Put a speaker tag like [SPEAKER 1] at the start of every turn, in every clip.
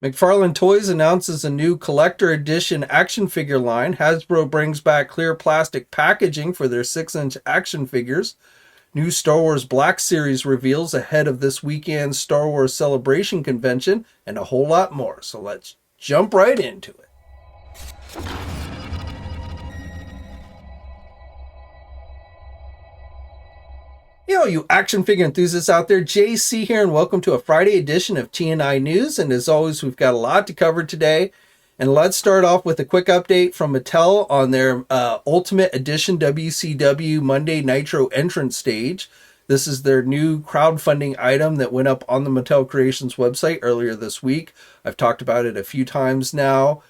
[SPEAKER 1] McFarlane Toys announces a new collector edition action figure line. Hasbro brings back clear plastic packaging for their 6-inch action figures. New Star Wars Black Series reveals ahead of this weekend's Star Wars Celebration convention, and a whole lot more. So let's jump right into it. You action figure enthusiasts out there, JC here, and welcome to a Friday edition of TNI News. And as always, we've got a lot to cover today. And let's start off with a quick update from Mattel on their Ultimate Edition WCW Monday Nitro entrance stage. This is their new crowdfunding item that went up on the Mattel Creations website earlier this week. I've talked about it a few times now.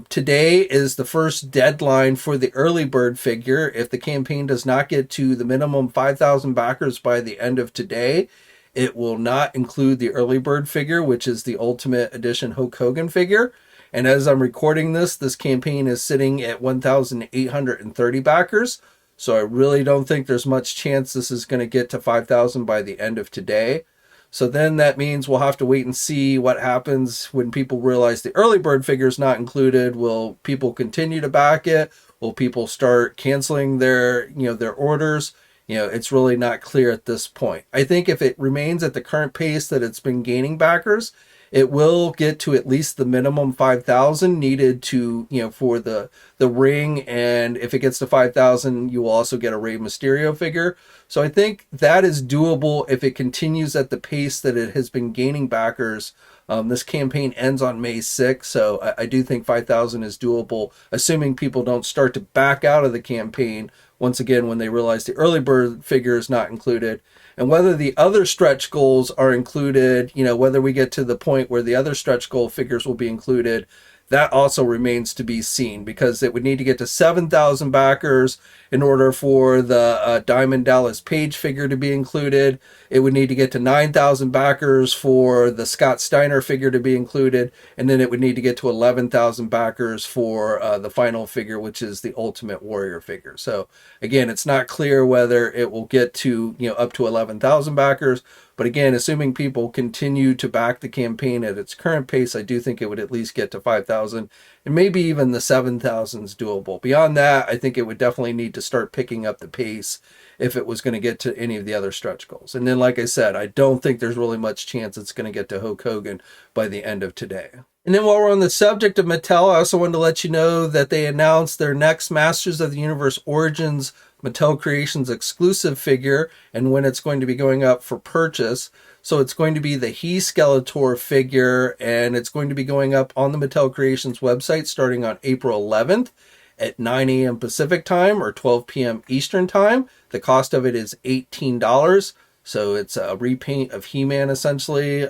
[SPEAKER 1] Today is the first deadline for the early bird figure. If the campaign does not get to the minimum 5,000 backers by the end of today, it will not include the early bird figure, which is the Ultimate Edition Hulk Hogan figure. And as I'm recording this campaign is sitting at 1,830 backers. So I really don't think there's much chance this is going to get to 5,000 by the end of today. So then that means we'll have to wait and see what happens when people realize the early bird figure is not included. Will people continue to back it? Will people start canceling their orders? It's really not clear at this point. I think if it remains at the current pace that it's been gaining backers, it will get to at least the minimum 5,000 needed to, for the ring. And if it gets to 5,000, you will also get a Rey Mysterio figure. So I think that is doable if it continues at the pace that it has been gaining backers. This campaign ends on May 6th, so I do think 5,000 is doable, assuming people don't start to back out of the campaign once again when they realize the early bird figure is not included. And whether the other stretch goals are included, whether we get to the point where the other stretch goal figures will be included, that also remains to be seen, because it would need to get to 7,000 backers in order for the Diamond Dallas Page figure to be included. It would need to get to 9,000 backers for the Scott Steiner figure to be included. And then it would need to get to 11,000 backers for the final figure, which is the Ultimate Warrior figure. So again, it's not clear whether it will get to, up to 11,000 backers. But again, assuming people continue to back the campaign at its current pace, I do think it would at least get to 5,000, and maybe even the 7,000 is doable. Beyond that, I think it would definitely need to start picking up the pace if it was going to get to any of the other stretch goals. And then, like I said, I don't think there's really much chance it's going to get to Hulk Hogan by the end of today. And then while we're on the subject of Mattel, I also wanted to let you know that they announced their next Masters of the Universe Origins Mattel Creations exclusive figure and when it's going to be going up for purchase. So it's going to be the He-Skeletor figure, and it's going to be going up on the Mattel Creations website starting on April 11th at 9 a.m. Pacific time or 12 p.m. Eastern time. The cost of it is $18. So it's a repaint of He-Man, essentially,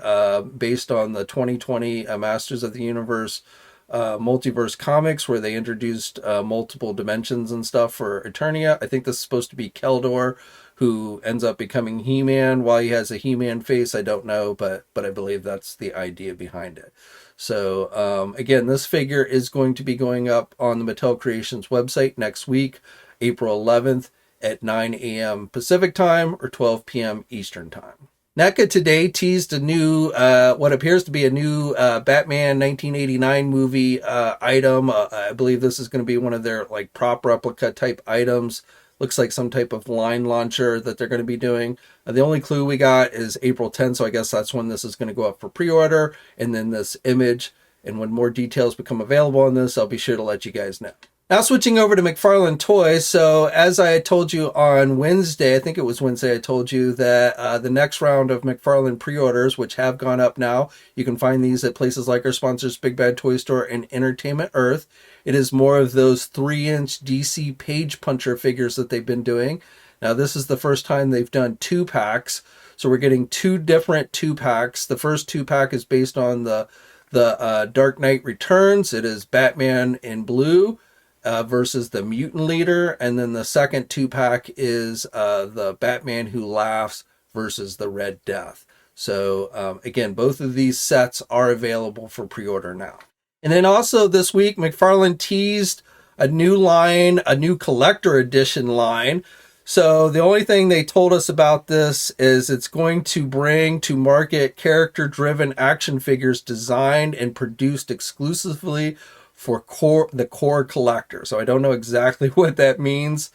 [SPEAKER 1] based on the 2020 Masters of the Universe multiverse comics, where they introduced multiple dimensions and stuff for Eternia. I think this is supposed to be Keldor, who ends up becoming He-Man. Why he has a He-Man face, I don't know, but I believe that's the idea behind it. So again, this figure is going to be going up on the Mattel Creations website next week, April 11th at 9 a.m. Pacific time or 12 p.m. Eastern time. NECA today teased a new, what appears to be a new Batman 1989 movie item. I believe this is going to be one of their prop replica type items. Looks like some type of line launcher that they're going to be doing. The only clue we got is April 10th, so I guess that's when this is going to go up for pre-order. And then this image, and when more details become available on this, I'll be sure to let you guys know. Now switching over to McFarlane Toys. So as I told you on Wednesday, I think it was Wednesday, I told you that the next round of McFarlane pre-orders, which have gone up now, you can find these at places like our sponsors, Big Bad Toy Store and Entertainment Earth. It is more of those 3-inch DC Page Puncher figures that they've been doing. Now this is the first time they've done 2-packs. So we're getting 2 different 2-packs. The first 2-pack is based on the Dark Knight Returns. It is Batman in blue versus the Mutant Leader. And then the second 2-pack is the Batman Who Laughs versus the Red Death. So again, both of these sets are available for pre-order now. And then also this week, McFarlane teased a new line, a new collector edition line. So the only thing they told us about this is it's going to bring to market character-driven action figures designed and produced exclusively for the core collector. So I don't know exactly what that means.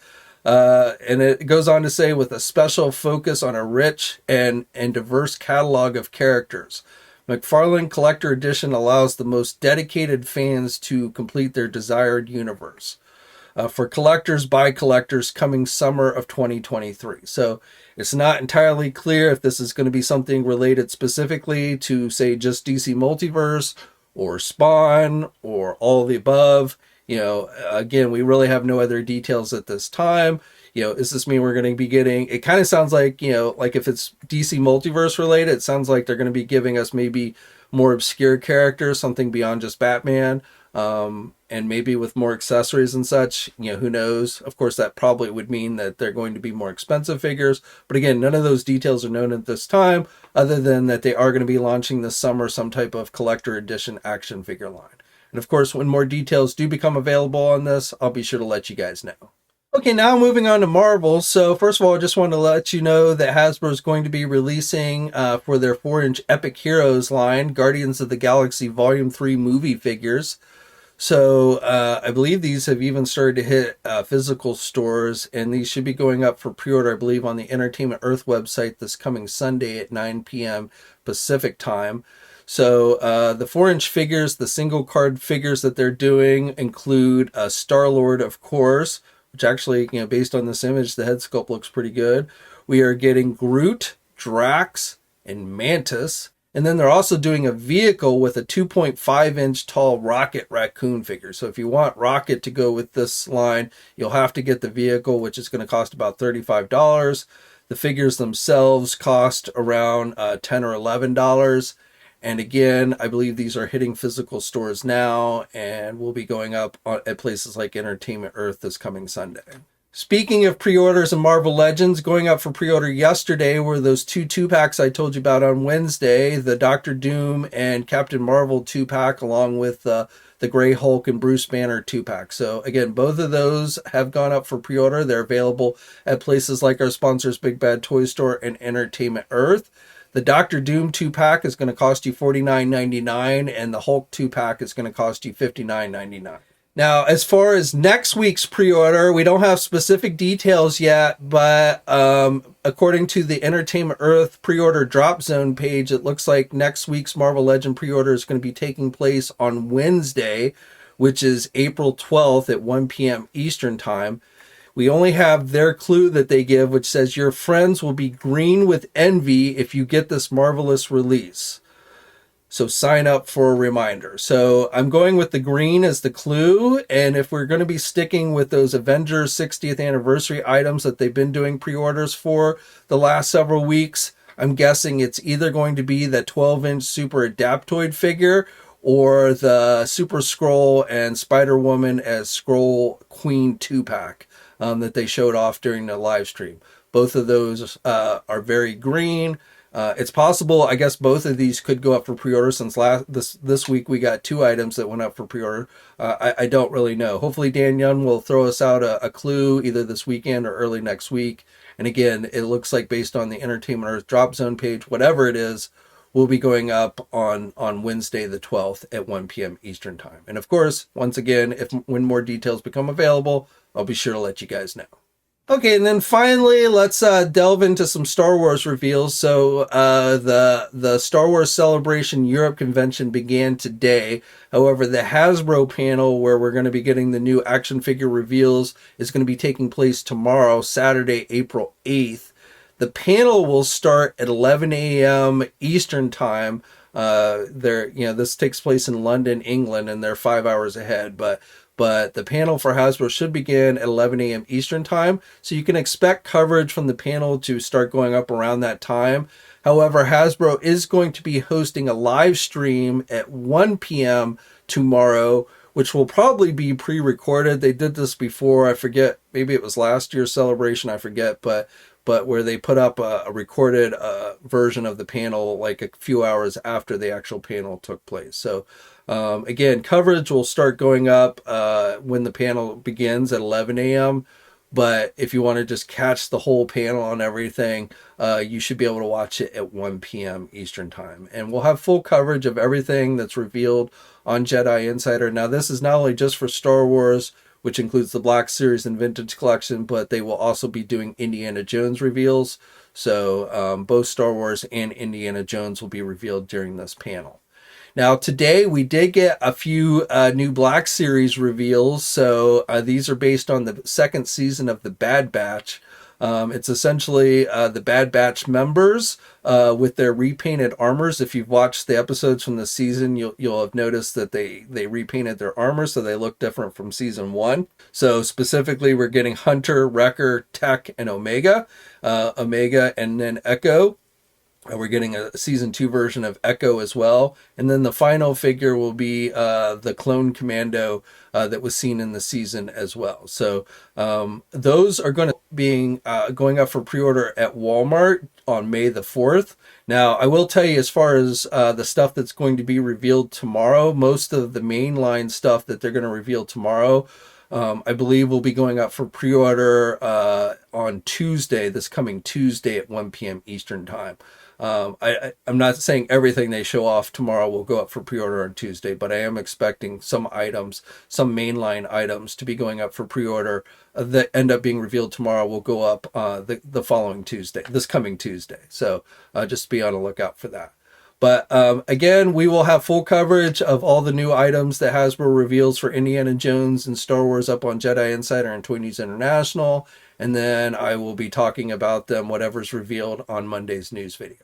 [SPEAKER 1] And it goes on to say, with a special focus on a rich and diverse catalog of characters. McFarlane Collector Edition allows the most dedicated fans to complete their desired universe. For collectors by collectors coming summer of 2023. So it's not entirely clear if this is going to be something related specifically to, say, just DC Multiverse or Spawn or all of the above. You know, again, we really have no other details at this time. You know, does this mean we're going to be getting, it kind of sounds like, you know, like if it's DC Multiverse related, it sounds like they're going to be giving us maybe more obscure characters, something beyond just Batman. And maybe with more accessories and such, you know, who knows? Of course, that probably would mean that they're going to be more expensive figures. But again, none of those details are known at this time, other than that they are going to be launching this summer some type of collector edition action figure line. And of course, when more details do become available on this, I'll be sure to let you guys know. Okay, now moving on to Marvel. So first of all, I just want to let you know that Hasbro is going to be releasing for their 4-inch Epic Heroes line, Guardians of the Galaxy Volume 3 movie figures. So I believe these have even started to hit physical stores, and these should be going up for pre-order, I believe, on the Entertainment Earth website this coming Sunday at 9 p.m. Pacific time. So the 4-inch figures, the single card figures that they're doing include Star-Lord, of course, which actually, you know, based on this image, the head sculpt looks pretty good. We are getting Groot, Drax, and Mantis. And then they're also doing a vehicle with a 2.5-inch tall Rocket Raccoon figure. So if you want Rocket to go with this line, you'll have to get the vehicle, which is going to cost about $35. The figures themselves cost around $10 or $11. And again, I believe these are hitting physical stores now and will be going up at places like Entertainment Earth this coming Sunday. Speaking of pre-orders and Marvel Legends, going up for pre-order yesterday were those two 2-packs I told you about on Wednesday, the Doctor Doom and Captain Marvel 2-pack, along with the Grey Hulk and Bruce Banner 2-pack. So again, both of those have gone up for pre-order. They're available at places like our sponsors, Big Bad Toy Store and Entertainment Earth. The Doctor Doom 2-pack is going to cost you $49.99, and the Hulk 2-pack is going to cost you $59.99. Now, as far as next week's pre-order, we don't have specific details yet, but according to the Entertainment Earth pre-order drop zone page, it looks like next week's Marvel Legend pre-order is going to be taking place on Wednesday, which is April 12th at 1 p.m. Eastern Time. We only have their clue that they give, which says your friends will be green with envy if you get this marvelous release. So sign up for a reminder. So I'm going with the green as the clue. And if we're going to be sticking with those Avengers 60th anniversary items that they've been doing pre-orders for the last several weeks, I'm guessing it's either going to be the 12-inch Super Adaptoid figure or the Super Skrull and Spider-Woman as Skrull Queen 2-pack that they showed off during the live stream. Both of those are very green. It's possible, I guess, both of these could go up for pre-order since this week we got 2 items that went up for pre-order. I don't really know. Hopefully Dan Young will throw us out a clue either this weekend or early next week. And again, it looks like based on the Entertainment Earth drop zone page, whatever it is, will be going up on Wednesday the 12th at 1 p.m. Eastern Time. And of course, once again, when more details become available, I'll be sure to let you guys know. Okay, and then finally, let's delve into some Star Wars reveals. So the Star Wars Celebration Europe convention began today. However, the Hasbro panel, where we're going to be getting the new action figure reveals, is going to be taking place tomorrow, Saturday, April 8th. The panel will start at 11 a.m. Eastern Time. This takes place in London, England, and they're 5 hours ahead. But the panel for Hasbro should begin at 11 a.m. Eastern Time, so you can expect coverage from the panel to start going up around that time. However, Hasbro is going to be hosting a live stream at 1 p.m. tomorrow, which will probably be pre-recorded. They did this before. I forget, maybe it was last year's celebration, I forget, but where they put up a recorded version of the panel like a few hours after the actual panel took place. So again, coverage will start going up when the panel begins at 11 a.m. But if you want to just catch the whole panel and everything, you should be able to watch it at 1 p.m. Eastern Time. And we'll have full coverage of everything that's revealed on Jedi Insider. Now, this is not only just for Star Wars, which includes the Black Series and Vintage Collection, but they will also be doing Indiana Jones reveals. So both Star Wars and Indiana Jones will be revealed during this panel. Now, today we did get a few new Black Series reveals. So these are based on the second season of The Bad Batch. It's essentially the Bad Batch members with their repainted armors. If you've watched the episodes from the season, you'll have noticed that they repainted their armor, so they look different from season 1. So specifically, we're getting Hunter, Wrecker, Tech, and Omega. Omega and then Echo. We're getting a season 2 version of Echo as well. And then the final figure will be the Clone Commando that was seen in the season as well. So those are going to be going up for pre-order at Walmart on May the 4th. Now, I will tell you, as far as the stuff that's going to be revealed tomorrow, most of the mainline stuff that they're going to reveal tomorrow, I believe will be going up for pre-order on Tuesday, this coming Tuesday at 1 p.m. Eastern Time. I'm not saying everything they show off tomorrow will go up for pre-order on Tuesday, but I am expecting some items, some mainline items to be going up for pre-order that end up being revealed tomorrow will go up the following Tuesday, this coming Tuesday. So just be on the lookout for that. But again, we will have full coverage of all the new items that Hasbro reveals for Indiana Jones and Star Wars up on Jedi Insider and Toy News International. And then I will be talking about them, whatever's revealed on Monday's news video.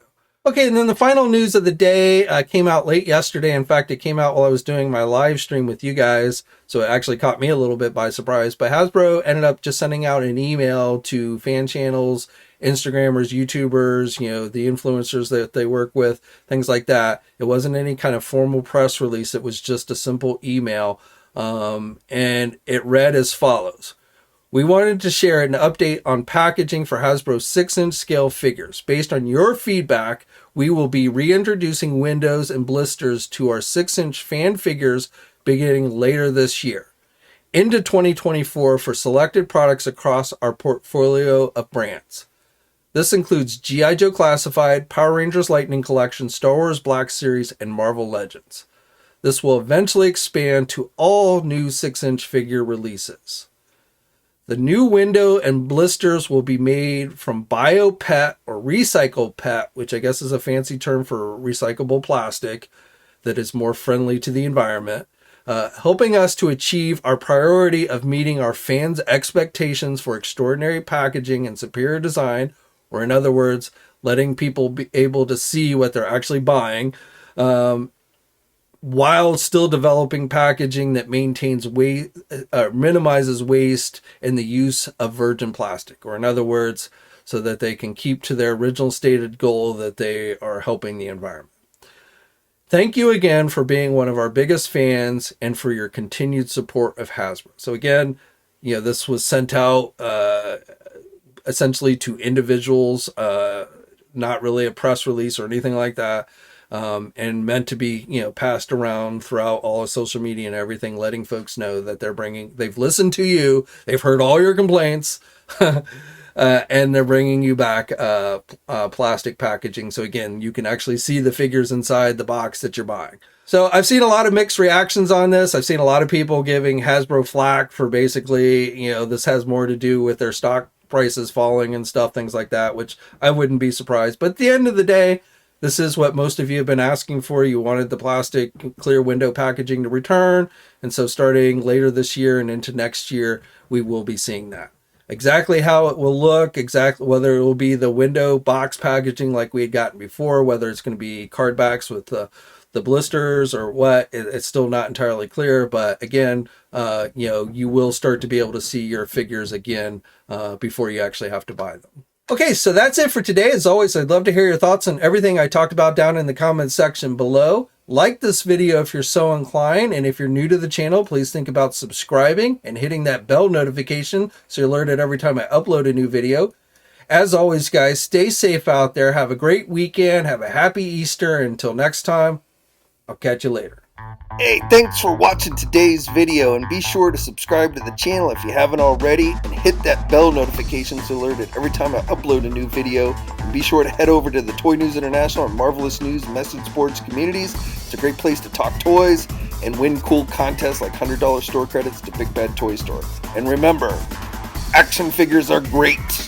[SPEAKER 1] Okay, and then the final news of the day came out late yesterday. In fact, it came out while I was doing my live stream with you guys, so it actually caught me a little bit by surprise. But Hasbro ended up just sending out an email to fan channels, Instagrammers, YouTubers, the influencers that they work with, things like that. It wasn't any kind of formal press release. It was just a simple email, and it read as follows. We wanted to share an update on packaging for Hasbro's 6-inch scale figures. Based on your feedback, we will be reintroducing windows and blisters to our 6-inch fan figures beginning later this year, into 2024 for selected products across our portfolio of brands. This includes G.I. Joe Classified, Power Rangers Lightning Collection, Star Wars Black Series, and Marvel Legends. This will eventually expand to all new 6-inch figure releases. The new window and blisters will be made from bio-PET or recycled PET, which I guess is a fancy term for recyclable plastic that is more friendly to the environment, helping us to achieve our priority of meeting our fans' expectations for extraordinary packaging and superior design, or in other words, letting people be able to see what they're actually buying, while still developing packaging that maintains minimizes waste and the use of virgin plastic, or in other words, so that they can keep to their original stated goal that they are helping the environment. Thank you again for being one of our biggest fans and for your continued support of Hasbro. So again, this was sent out essentially to individuals, not really a press release or anything like that. And meant to be, passed around throughout all of social media and everything, letting folks know that they've listened to you, they've heard all your complaints, and they're bringing you back plastic packaging. So again, you can actually see the figures inside the box that you're buying. So I've seen a lot of mixed reactions on this. I've seen a lot of people giving Hasbro flack for basically, this has more to do with their stock prices falling and stuff, things like that, which I wouldn't be surprised. But at the end of the day, this is what most of you have been asking for. You wanted the plastic clear window packaging to return. And so starting later this year and into next year, we will be seeing that. Exactly how it will look, exactly whether it will be the window box packaging like we had gotten before, whether it's going to be card backs with the blisters or what, it's still not entirely clear. But again, you will start to be able to see your figures again before you actually have to buy them. Okay, so that's it for today. As always, I'd love to hear your thoughts on everything I talked about down in the comments section below. Like this video if you're so inclined, and if you're new to the channel, please think about subscribing and hitting that bell notification so you're alerted every time I upload a new video. As always, guys, stay safe out there. Have a great weekend. Have a happy Easter. Until next time, I'll catch you later. Hey, thanks for watching today's video, and be sure to subscribe to the channel if you haven't already, and hit that bell notification so alerted every time I upload a new video. And be sure to head over to the Toy News International and Marvelous News message boards communities. It's a great place to talk toys and win cool contests like $100 store credits to Big Bad Toy Store. And remember, action figures are great.